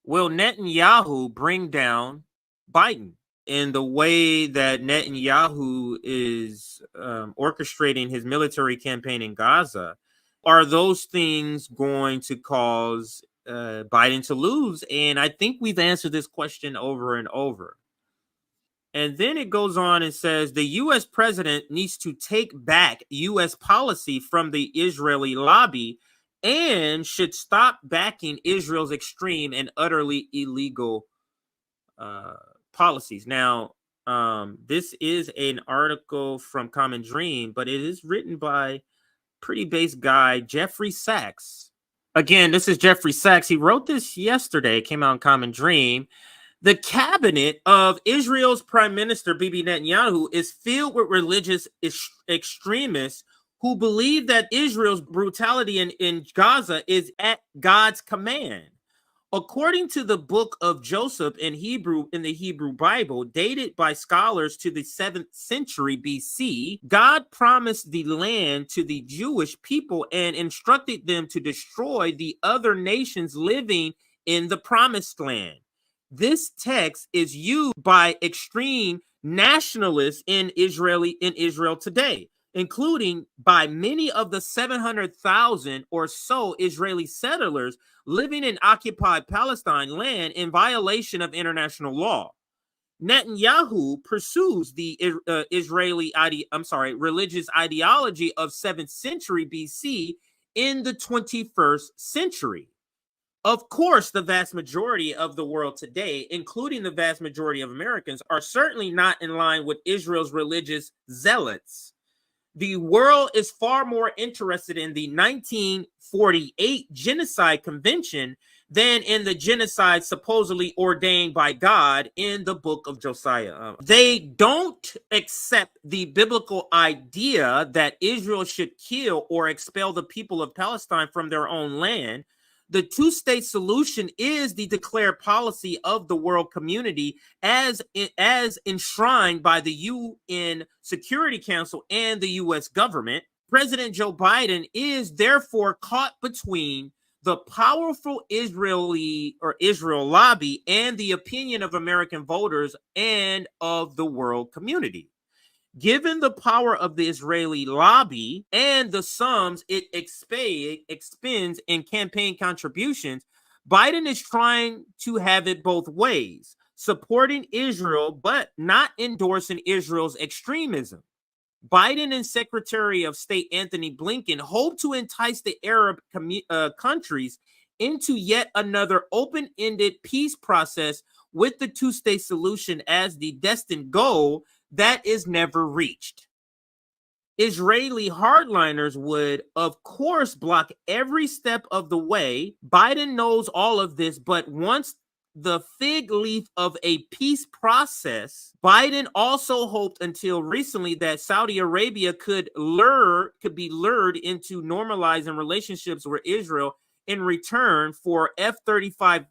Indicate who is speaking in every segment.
Speaker 1: Will Netanyahu bring down Biden? In the way that Netanyahu is orchestrating his military campaign in Gaza, are those things going to cause Biden to lose? And I think we've answered this question over and over. And then it goes on and says the U.S. president needs to take back U.S. policy from the Israeli lobby and should stop backing Israel's extreme and utterly illegal policies. Now, this is an article from Common Dream, but it is written by pretty base guy Jeffrey Sachs. Again, this is Jeffrey Sachs. He wrote this yesterday. It came out in Common Dream. The cabinet of Israel's Prime Minister Bibi Netanyahu is filled with religious extremists who believe that Israel's brutality in Gaza is at God's command. According to the book of Joseph in the Hebrew Bible, dated by scholars to the 7th century BC, God promised the land to the Jewish people and instructed them to destroy the other nations living in the promised land. This text is used by extreme nationalists in Israel today, including by many of the 700,000 or so Israeli settlers living in occupied Palestine land in violation of international law. Netanyahu pursues the religious ideology of 7th century BC in the 21st century. Of course, the vast majority of the world today, including the vast majority of Americans, are certainly not in line with Israel's religious zealots. The world is far more interested in the 1948 Genocide Convention than in the genocide supposedly ordained by God in the book of Josiah. They don't accept the biblical idea that Israel should kill or expel the people of Palestine from their own land. The two-state solution is the declared policy of the world community as enshrined by the UN Security Council and the U.S. government. President Joe Biden is therefore caught between the powerful Israel lobby and the opinion of American voters and of the world community. Given the power of the Israeli lobby and the sums it expends in campaign contributions, Biden is trying to have it both ways, supporting Israel but not endorsing Israel's extremism. Biden and Secretary of State Anthony Blinken hope to entice the Arab countries into yet another open-ended peace process with the two-state solution as the destined goal that is never reached. Israeli hardliners would, of course, block every step of the way. Biden knows all of this, but wants the fig leaf of a peace process. Biden also hoped until recently that Saudi Arabia could be lured into normalizing relationships with Israel in return for F-35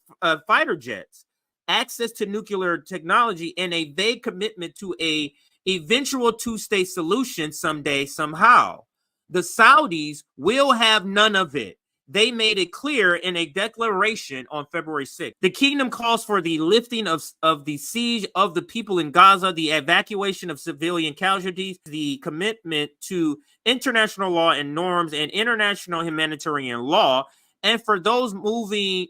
Speaker 1: fighter jets, access to nuclear technology, and a vague commitment to a eventual two-state solution someday, somehow. The Saudis will have none of it. They made it clear in a declaration on February 6th. The kingdom calls for the lifting of the siege of the people in Gaza, the evacuation of civilian casualties, the commitment to international law and norms and international humanitarian law, and for moving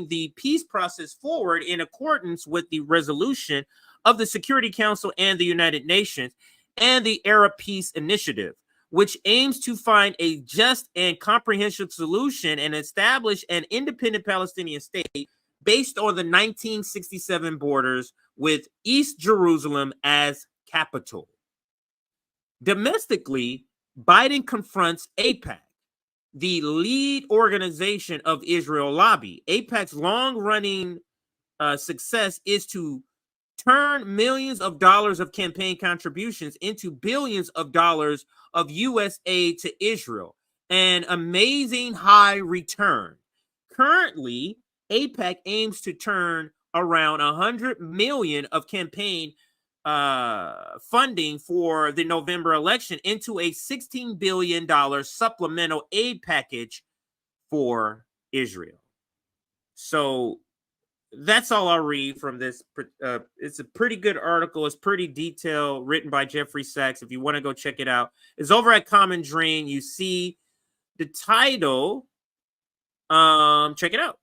Speaker 1: the peace process forward in accordance with the resolution of the Security Council and the United Nations and the Arab Peace Initiative, which aims to find a just and comprehensive solution and establish an independent Palestinian state based on the 1967 borders with East Jerusalem as capital. Domestically, Biden confronts AIPAC, the lead organization of Israel lobby. AIPAC's long-running success is to turn millions of dollars of campaign contributions into billions of dollars of U.S. aid to Israel, an amazing high return. Currently, AIPAC aims to turn around $100 million of campaign funding for the November election into a $16 billion supplemental aid package for Israel. So that's all I'll read from this. It's a pretty good article. It's pretty detailed, written by Jeffrey Sachs. If you want to go check it out, it's over at Common Drain. You see the title. Check it out.